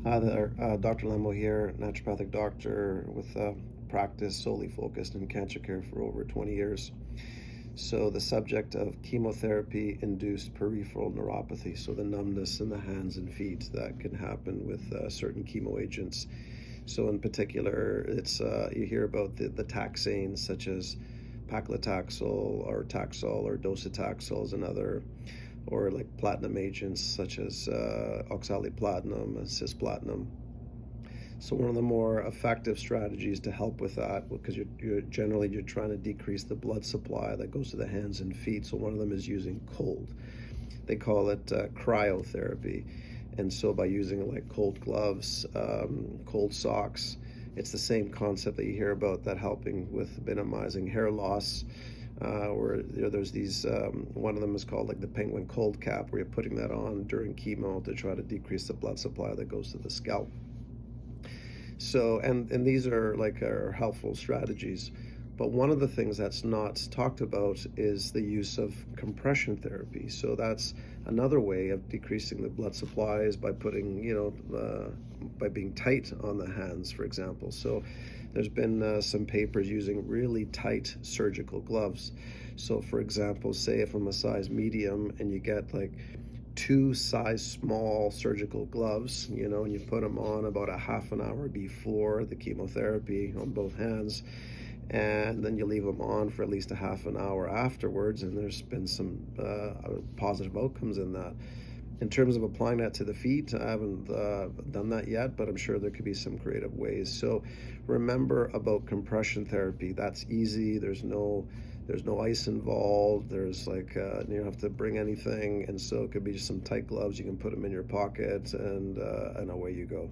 Hi there, Dr. Lemmo here, naturopathic doctor with a practice solely focused in cancer care for over 20 years. So the subject of chemotherapy-induced peripheral neuropathy, so the numbness in the hands and feet that can happen with certain chemo agents. So in particular, it's you hear about the taxanes such as paclitaxel or Taxol or docetaxel is another, or like platinum agents such as oxaliplatinum and cisplatinum. So one of the more effective strategies to help with that, because you're trying to decrease the blood supply that goes to the hands and feet. So one of them is using cold. They call it cryotherapy. And so by using like cold gloves, cold socks, it's the same concept that you hear about that helping with minimizing hair loss. Where there's these, one of them is called like the penguin cold cap, where you're putting that on during chemo to try to decrease the blood supply that goes to the scalp. So, and these are helpful strategies. But one of the things that's not talked about is the use of compression therapy. So that's another way of decreasing the blood supplies by putting, by being tight on the hands, for example. So there's been some papers using really tight surgical gloves. So for example, say if I'm a size medium and you get like two size small surgical gloves, and you put them on about a half an hour before the chemotherapy on both hands, and then you leave them on for at least a half an hour afterwards, and there's been some positive outcomes in that. In terms of applying that to the feet, I haven't done that yet, but I'm sure there could be some creative ways. So remember about compression therapy. That's easy. There's no ice involved. There's like you don't have to bring anything, and so it could be just some tight gloves. You can put them in your pocket, and away you go.